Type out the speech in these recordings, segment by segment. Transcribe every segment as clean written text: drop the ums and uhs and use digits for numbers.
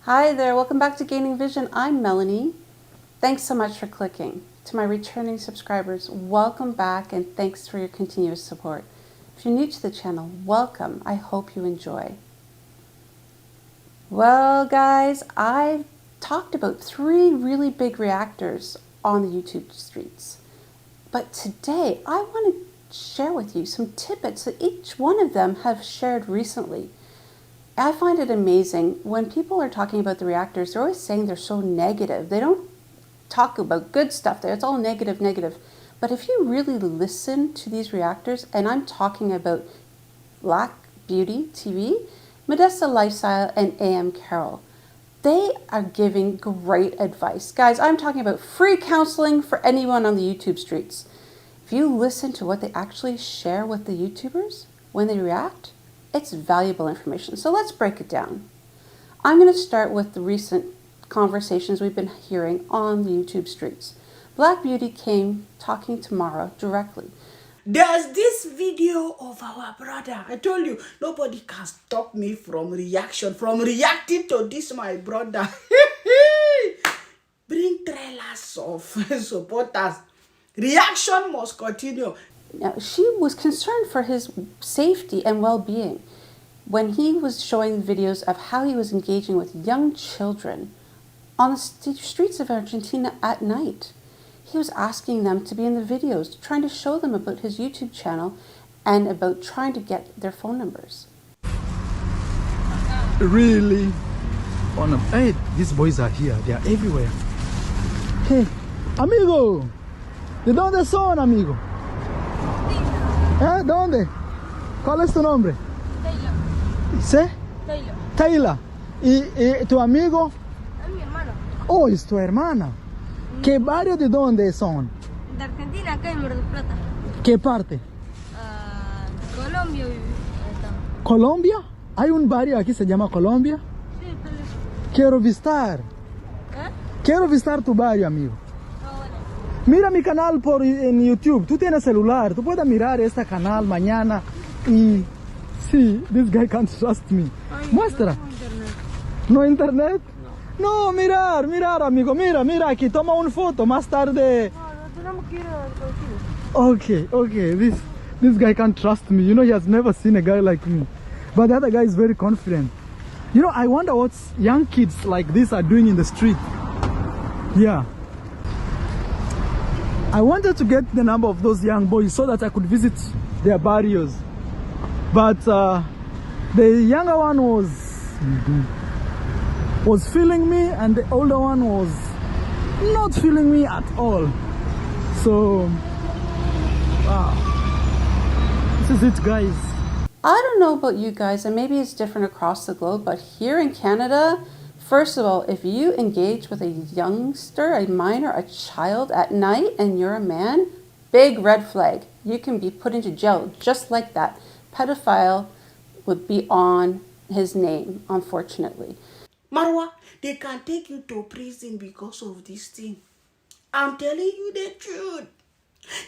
Hi there, welcome back to Gaining Vision. I'm Melanie. Thanks so much for clicking. To my returning subscribers, welcome back and thanks for your continuous support. If you're new to the channel, welcome. I hope you enjoy. Well guys, I've talked about 3 really big reactors on the YouTube streets. But today I want to share with you some tidbits that each one of them have shared recently. I find it amazing when people are talking about the reactors, they're always saying they're so negative. They don't talk about good stuff there. It's all negative, negative. But if you really listen to these reactors, and I'm talking about Black Beauty TV, Modesta Lifestyle, and AM Carol, they are giving great advice. Guys, I'm talking about free counseling for anyone on the YouTube streets. If you listen to what they actually share with the YouTubers when they react, it's valuable information. So let's break it down. I'm going to start with the recent conversations we've been hearing on the YouTube streets. Black Beauty came talking to Mara directly. There's this video of our brother. I told you, nobody can stop me from reacting to this, my brother. Bring trailers of supporters. Reaction must continue. Now, she was concerned for his safety and well-being when he was showing videos of how he was engaging with young children on the streets of Argentina at night. He was asking them to be in the videos, trying to show them about his YouTube channel and about trying to get their phone numbers. Really? Hey, these boys are here. They are everywhere. Hey, amigo. ¿De dónde son, amigo? ¿Dónde? ¿Cuál es tu nombre? Taylor. ¿Sí? Taylor. Taylor. ¿Y tu amigo? Es mi hermano. Oh, es tu hermana. ¿Qué barrio de dónde son? De Argentina, acá en Mar del Plata. ¿Qué parte? Colombia. ¿Colombia? ¿Hay un barrio aquí que se llama Colombia? Sí, pero... Quiero visitar. Quiero visitar tu barrio, amigo. Mira mi canal en YouTube. Tú tienes celular. Tú puedes mirar este canal mañana y... Sí, this guy can't trust me. Ay, Muestra. No, ¿No internet? No, mirar, amigo. Mira aquí. Toma una foto. Más tarde... No, tenemos que ir al colegio. Okay. This guy can't trust me. You know, he has never seen a guy like me. But the other guy is very confident. You know, I wonder what young kids like this are doing in the street. Yeah. I wanted to get the number of those young boys so that I could visit their barrios. But the younger one was feeling me and the older one was not feeling me at all. So, wow. This is it, guys. I don't know about you guys, and maybe it's different across the globe, but here in Canada, first of all, if you engage with a youngster, a minor, a child at night and you're a man, big red flag. You can be put into jail just like that. Pedophile would be on his name, unfortunately. Marwa, they can take you to prison because of this thing. I'm telling you the truth.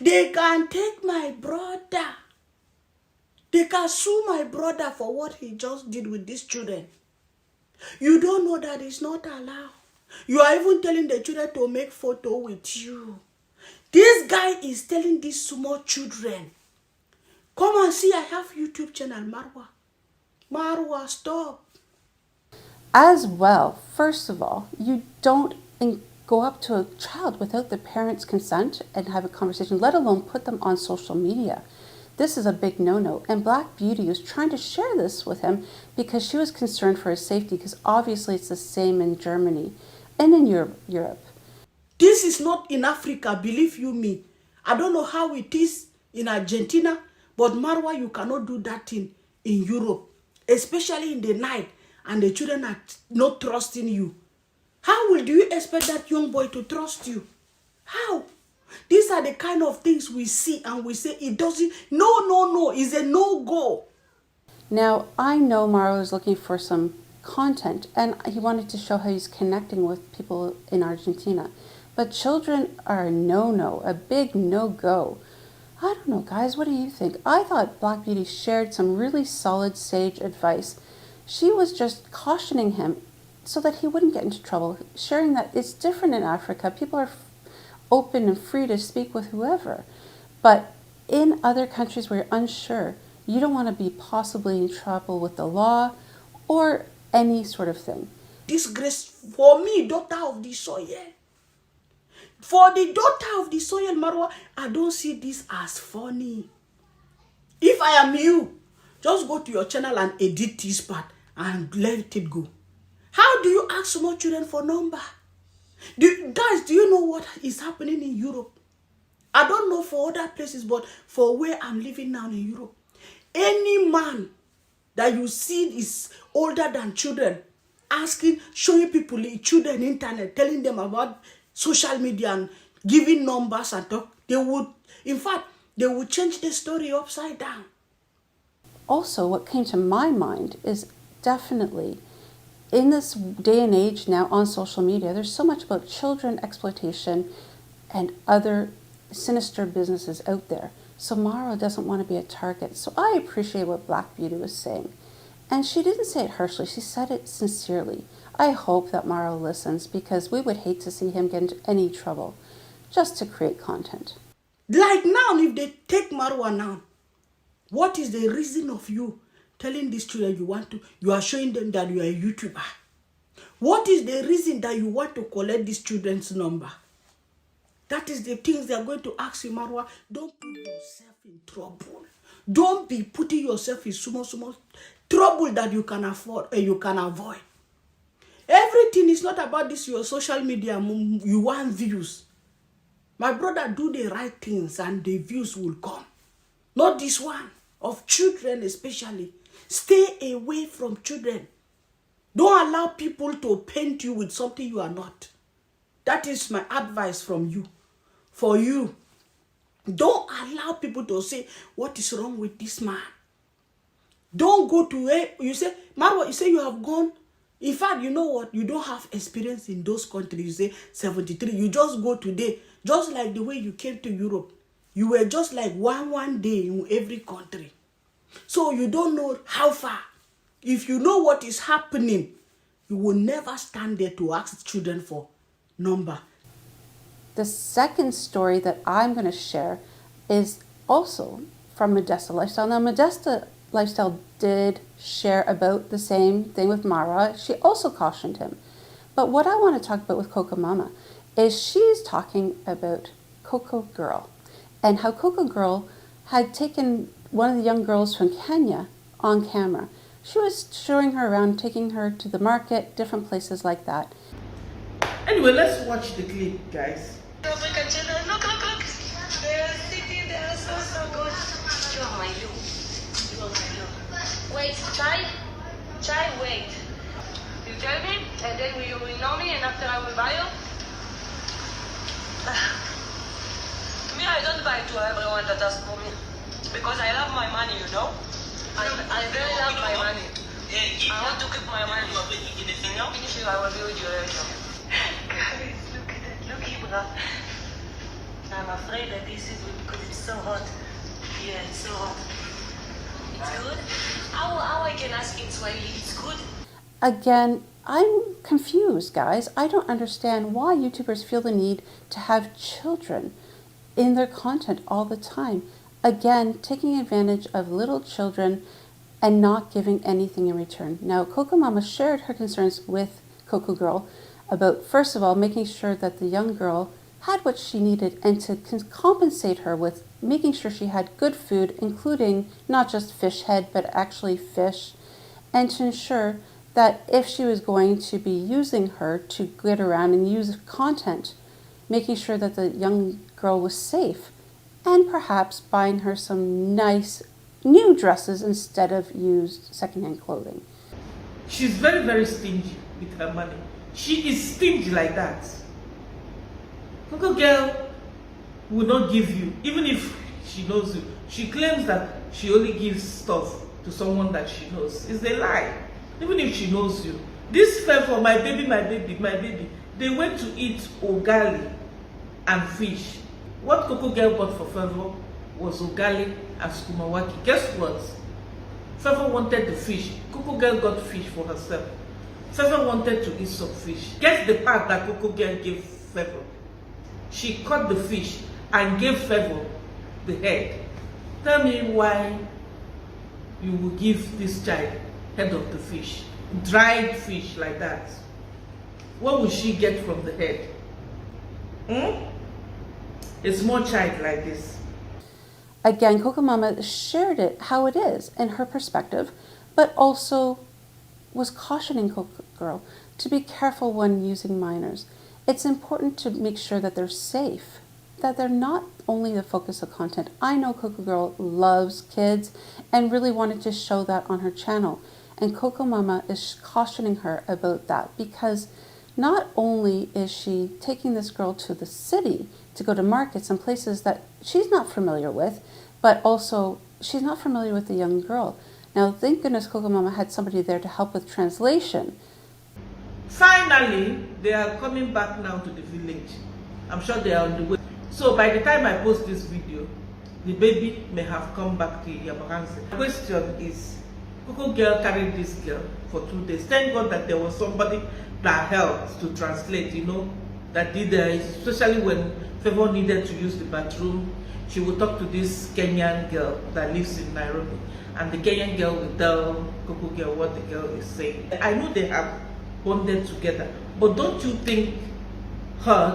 They can take my brother. They can sue my brother for what he just did with these children. You don't know that it's not allowed. You are even telling the children to make photo with you. This guy is telling these small children, come and see, I have YouTube channel, Marwa. Marwa, stop. As well, first of all, you don't go up to a child without the parents' consent and have a conversation, let alone put them on social media. This is a big no-no, and Black Beauty was trying to share this with him because she was concerned for his safety, because obviously it's the same in Germany and in Europe. This is not in Africa, believe you me. I don't know how it is in Argentina, but Marwa, you cannot do that in Europe, especially in the night, and the children are not trusting you. How will you expect that young boy to trust you? How? These are the kind of things we see and we say it doesn't, no, it's a no-go. Now, I know Maro is looking for some content and he wanted to show how he's connecting with people in Argentina. But children are a no-no, a big no-go. I don't know, guys, what do you think? I thought Black Beauty shared some really solid sage advice. She was just cautioning him so that he wouldn't get into trouble, sharing that it's different in Africa. People are open and free to speak with whoever. But in other countries where you're unsure, you don't want to be possibly in trouble with the law or any sort of thing. Disgrace for me, daughter of the soil. For the daughter of the soil, Marwa, I don't see this as funny. If I am you, just go to your channel and edit this part and let it go. How do you ask small children for number? Guys, do you know what is happening in Europe? I don't know for other places, but for where I'm living now in Europe, any man that you see is older than children, showing people, children, internet, telling them about social media and giving numbers and talk, they would change the story upside down. Also, what came to my mind is definitely in this day and age now on social media, there's so much about children exploitation and other sinister businesses out there. So Mara doesn't want to be a target. So I appreciate what Black Beauty was saying. And she didn't say it harshly, she said it sincerely. I hope that Mara listens, because we would hate to see him get into any trouble just to create content. Like now, if they take Marwa now, what is the reason of you telling these children you are showing them that you are a YouTuber? What is the reason that you want to collect these children's number? That is the things they are going to ask you, Marwa. Don't put yourself in trouble. Don't be putting yourself in small trouble that you can afford and you can avoid. Everything is not about this, your social media, you want views. My brother, do the right things and the views will come. Not this one, of children especially. Stay away from children. Don't allow people to paint you with something you are not. That is my advice from you. For you, don't allow people to say, what is wrong with this man? Don't go to where you say, Marwa, you say you have gone. In fact, you know what? You don't have experience in those countries. You say 73. You just go today. Just like the way you came to Europe. You were just like one day in every country. So you don't know how far. If you know what is happening, you will never stand there to ask children for number. The second story that I'm going to share is also from Modesta Lifestyle. Now, Modesta Lifestyle did share about the same thing with Mara. She also cautioned him. But what I want to talk about with Coco Mama is she's talking about Coco Girl and how Coco Girl had taken one of the young girls from Kenya on camera. She was showing her around, taking her to the market, different places like that. Anyway, let's watch the clip, guys. Look. They're sitting there so good. You are my look. Wait, Chai, wait. You tell me, and then you will know me, and after I will buy you? Me, I don't buy to everyone that asks for me. Because I love my money, you know? I very love my money. I want to keep my money. You know? Finish you, I will be with you later. Guys, look at that. Look, Ibra. I'm afraid that this is because it's so hot. Yeah, it's so hot. It's good? How I can ask in Swahili? It's good? Again, I'm confused, guys. I don't understand why YouTubers feel the need to have children in their content all the time. Again, taking advantage of little children and not giving anything in return. Now, Coco Mama shared her concerns with Coco Girl about, first of all, making sure that the young girl had what she needed and to compensate her with making sure she had good food, including not just fish head, but actually fish, and to ensure that if she was going to be using her to get around and use content, making sure that the young girl was safe, and perhaps buying her some nice new dresses instead of used secondhand clothing. She's very, very stingy with her money. She is stingy like that. Coco Girl will not give you, even if she knows you. She claims that she only gives stuff to someone that she knows. It's a lie. Even if she knows you. This fell for my baby. They went to eat ugali and fish. What Coco Girl bought for Favor was ugali and skumawaki. Guess what? Favor wanted the fish. Coco Girl got fish for herself. Favor wanted to eat some fish. Guess the part that Coco Girl gave Favor. She caught the fish and gave Favor the head. Tell me why you will give this child head of the fish, dried fish like that. What will she get from the head? A small child like this. Again, Coco Mama shared it how it is in her perspective, but also was cautioning Coco Girl to be careful when using minors. It's important to make sure that they're safe, that they're not only the focus of content. I know Coco Girl loves kids and really wanted to show that on her channel. And Coco Mama is cautioning her about that, because not only is she taking this girl to the city to go to markets and places that she's not familiar with, but also she's not familiar with the young girl. Now, thank goodness Coco Mama had somebody there to help with translation. Finally, they are coming back now to the village. I'm sure they are on the way. So by the time I post this video, the baby may have come back to Yabakanse. The question is, Coco Girl carried this girl for 2 days. Thank God that there was somebody that helped to translate, you know, that did, especially when Favor needed to use the bathroom. She would talk to this Kenyan girl that lives in Nairobi, and the Kenyan girl will tell Coco Girl what the girl is saying. I know they have bonded together, but don't you think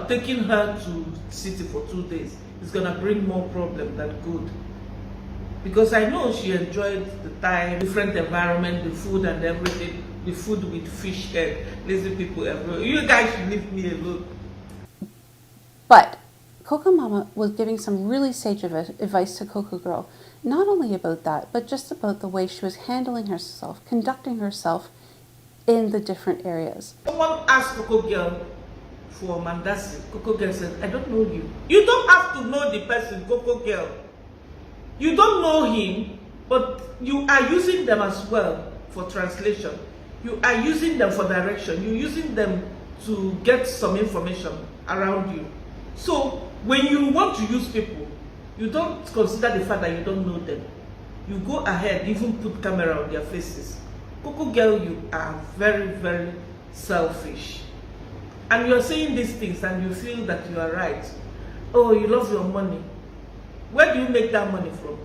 taking her to city for 2 days is gonna bring more problem than good? Because I know she enjoyed the time, different environment, the food and everything, the food with fish head, lazy people everywhere. You guys should leave me alone. But Coco Mama was giving some really sage advice to Coco Girl, not only about that, but just about the way she was handling herself, conducting herself in the different areas. Someone asked Coco Girl for mandasi. Coco Girl said, I don't know you. You don't have to know the person, Coco Girl. You don't know him, but you are using them as well for translation. You are using them for direction. You're using them to get some information around you. So when you want to use people, you don't consider the fact that you don't know them. You go ahead, even put camera on their faces. Coco Girl, you are very, very selfish. And you're saying these things and you feel that you are right. Oh, you love your money. Where do you make that money from?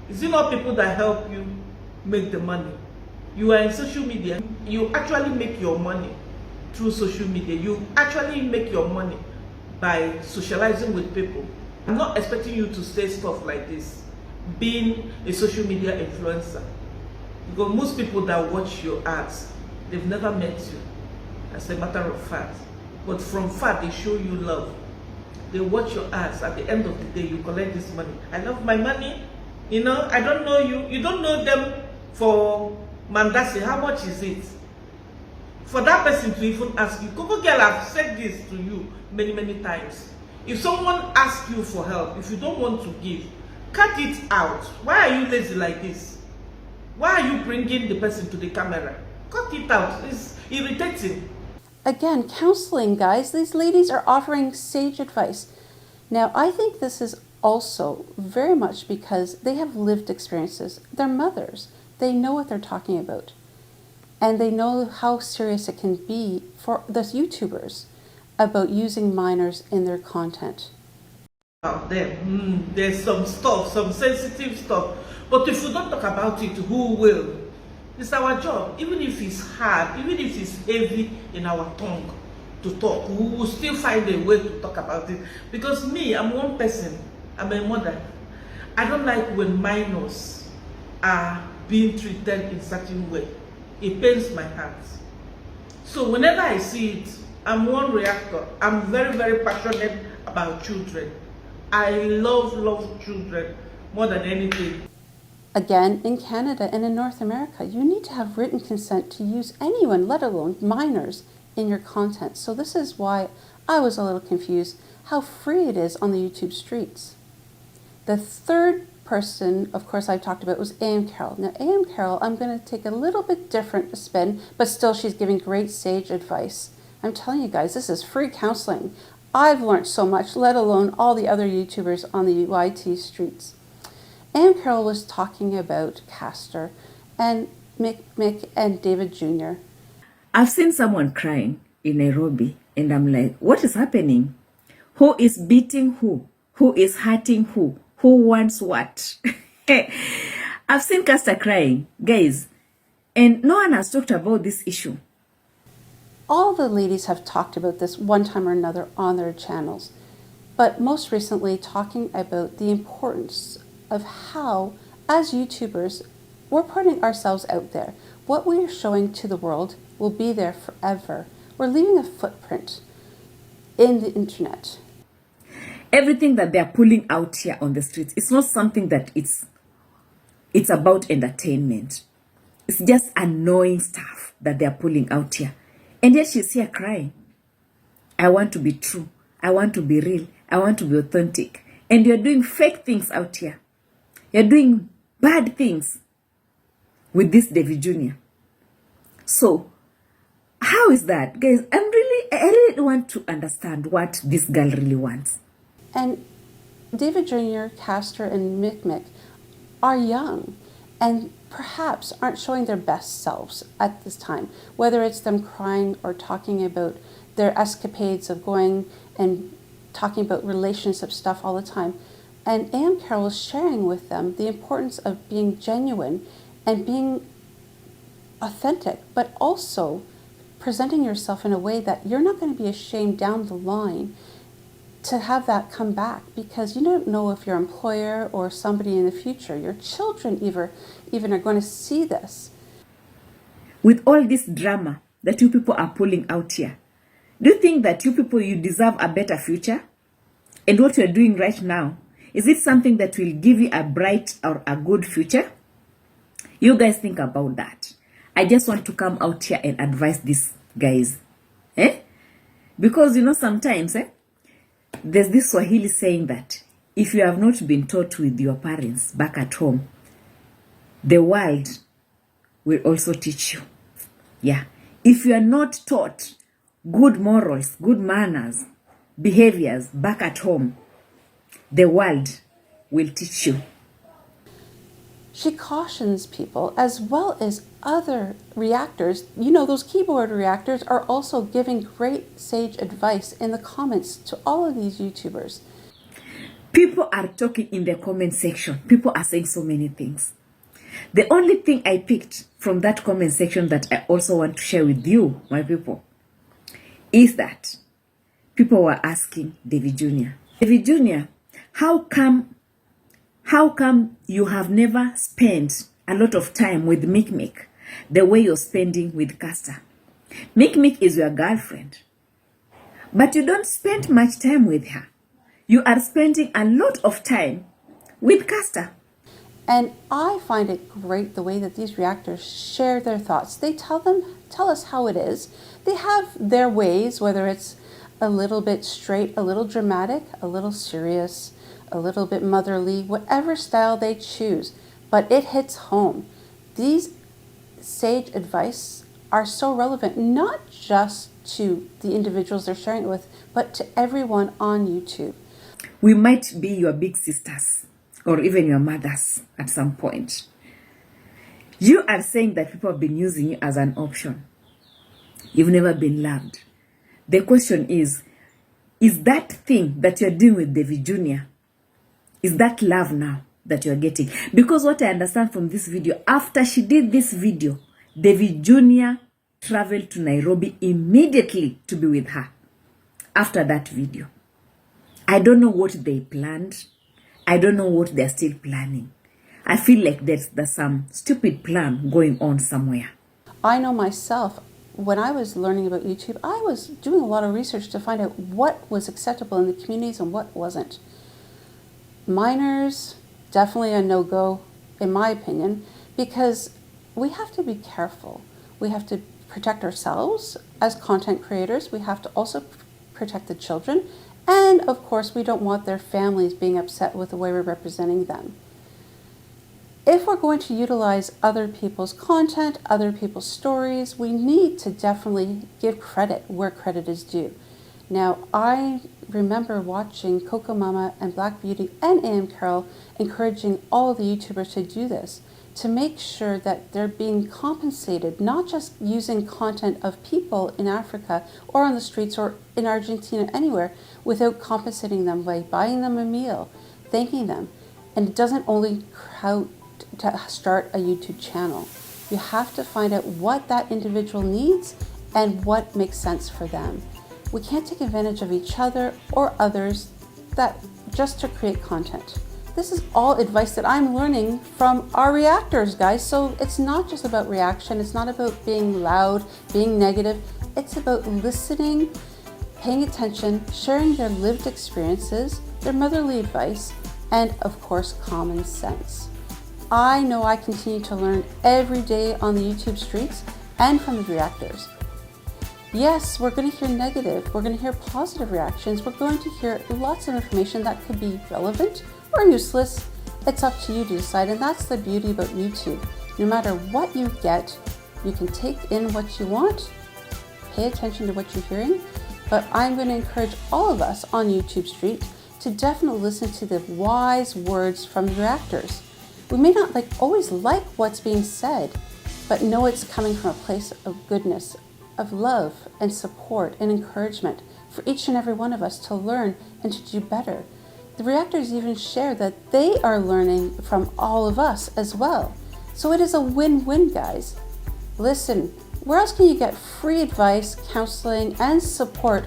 Is it not people that help you make the money? You are in social media. You actually make your money through social media. You actually make your money by socializing with people. I'm not expecting you to say stuff like this, being a social media influencer. Because most people that watch your ads, they've never met you, as a matter of fact. But from far, they show you love. They watch your ads. At the end of the day, you collect this money. I love my money. You know, I don't know you. You don't know them for mandasi. How much is it? For that person to even ask you, Coco Girl, I've said this to you many, many times. If someone asks you for help, if you don't want to give, cut it out. Why are you lazy like this? Why are you bringing the person to the camera? Cut it out. It's irritating. Again, counseling, guys. These ladies are offering sage advice. Now, I think this is also very much because they have lived experiences. They're mothers. They know what they're talking about. And they know how serious it can be for the YouTubers about using minors in their content. Out there, there's some stuff, some sensitive stuff. But if we don't talk about it, who will? It's our job. Even if it's hard, even if it's heavy in our tongue to talk, we will still find a way to talk about it. Because me, I'm one person. I'm a mother. I don't like when minors are being treated in certain way. It pains my heart. So whenever I see it, I'm one reactor. I'm very, very passionate about children. I love children more than anything. Again, in Canada and in North America, you need to have written consent to use anyone, let alone minors, in your content. So this is why I was a little confused how free it is on the YouTube streets. The third person, of course, I talked about was AM Carol. Now, AM Carol, I'm going to take a little bit different spin, but still she's giving great sage advice. I'm telling you guys, this is free counseling. I've learned so much, let alone all the other YouTubers on the YT streets. AM Carol was talking about Castor and Mick and David Jr. I've seen someone crying in Nairobi, and I'm like, what is happening? Who is beating who? Who is hurting who? Who wants what? I've seen Caster crying, guys, and no one has talked about this issue. All the ladies have talked about this one time or another on their channels, but most recently talking about the importance of how, as YouTubers, we're putting ourselves out there. What we are showing to the world will be there forever. We're leaving a footprint in the internet. Everything that they're pulling out here on the streets, it's not something that it's about entertainment. It's just annoying stuff that they're pulling out here. And yet she's here crying. I want to be true. I want to be real. I want to be authentic. And you're doing fake things out here. You're doing bad things with this David Jr. So, how is that? Guys, I really want to understand what this girl really wants. And David Jr., Caster, and Mick are young and perhaps aren't showing their best selves at this time, whether it's them crying or talking about their escapades of going and talking about relationship stuff all the time. And AM Carol was sharing with them the importance of being genuine and being authentic, but also presenting yourself in a way that you're not going to be ashamed down the line to have that come back, because you don't know if your employer or somebody in the future, your children even are going to see this. With all this drama that you people are pulling out here, do you think that you people, you deserve a better future? And what you're doing right now, is it something that will give you a bright or a good future? You guys think about that. I just want to come out here and advise these guys. Because you know, sometimes there's this Swahili saying that if you have not been taught with your parents back at home, the world will also teach you. Yeah. If you are not taught good morals, good manners, behaviors back at home, the world will teach you. She cautions people, as well as other reactors. You know, those keyboard reactors are also giving great sage advice in the comments to all of these YouTubers. People are talking in the comment section. People are saying so many things. The only thing I picked from that comment section that I also want to share with you, my people, is that people were asking David Jr. David Jr., how come you have never spent a lot of time with Mick the way you're spending with Caster? Mick is your girlfriend, but you don't spend much time with her. You are spending a lot of time with Caster. And I find it great the way that these reactors share their thoughts. They tell us how it is. They have their ways, whether it's a little bit straight, a little dramatic, a little serious, a little bit motherly, whatever style they choose. But it hits home. These sage advice are so relevant, not just to the individuals they're sharing it with, but to everyone on YouTube. We might be your big sisters or even your mothers at some point. You are saying that people have been using you as an option. You've never been loved. The question is that thing that you're doing with David Jr., is that love now that you're getting? Because what I understand from this video, after she did this video, David Jr. traveled to Nairobi immediately to be with her after that video. I don't know what they planned. I don't know what they're still planning. I feel like there's some stupid plan going on somewhere. I know myself, when I was learning about YouTube, I was doing a lot of research to find out what was acceptable in the communities and what wasn't. Minors, definitely a no-go, in my opinion, because we have to be careful. We have to protect ourselves as content creators. We have to also protect the children. And of course, we don't want their families being upset with the way we're representing them. If we're going to utilize other people's content, other people's stories, we need to definitely give credit where credit is due. Now, I remember watching Coco Mama and Black Beauty and AM Carol encouraging all the YouTubers to do this, to make sure that they're being compensated, not just using content of people in Africa or on the streets or in Argentina, anywhere, without compensating them by buying them a meal, thanking them. And it doesn't only crowd to start a YouTube channel. You have to find out what that individual needs and what makes sense for them. We can't take advantage of each other or others just to create content. This is all advice that I'm learning from our reactors, guys. So it's not just about reaction. It's not about being loud, being negative. It's about listening, paying attention, sharing their lived experiences, their motherly advice, and of course, common sense. I know I continue to learn every day on the YouTube streets and from the reactors. Yes, we're going to hear negative, we're going to hear positive reactions, we're going to hear lots of information that could be relevant or useless. It's up to you to decide, and that's the beauty about YouTube. No matter what you get, you can take in what you want, pay attention to what you're hearing, but I'm going to encourage all of us on YouTube Street to definitely listen to the wise words from the reactors. We may not always like what's being said, but know it's coming from a place of goodness, of love and support and encouragement for each and every one of us to learn and to do better. The reactors even share that they are learning from all of us as well. So it is a win-win, guys. Listen, where else can you get free advice, counseling, and support,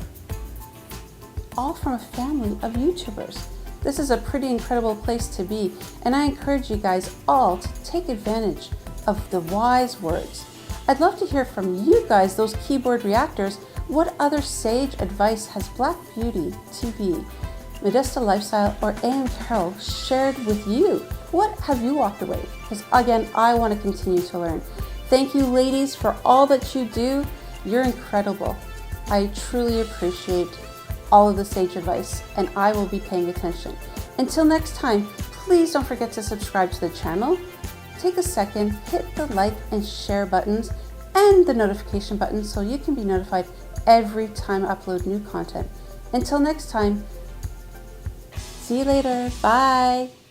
all from a family of YouTubers? This is a pretty incredible place to be, and I encourage you guys all to take advantage of the wise words. I'd love to hear from you guys, those keyboard reactors. What other sage advice has Black Beauty TV, Modesta Lifestyle, or AM Carol shared with you? What have you walked away? Because again, I want to continue to learn. Thank you, ladies, for all that you do. You're incredible. I truly appreciate all of the sage advice, and I will be paying attention. Until next time, please don't forget to subscribe to the channel. Take a second, hit the like and share buttons and the notification button so you can be notified every time I upload new content. Until next time, see you later. Bye.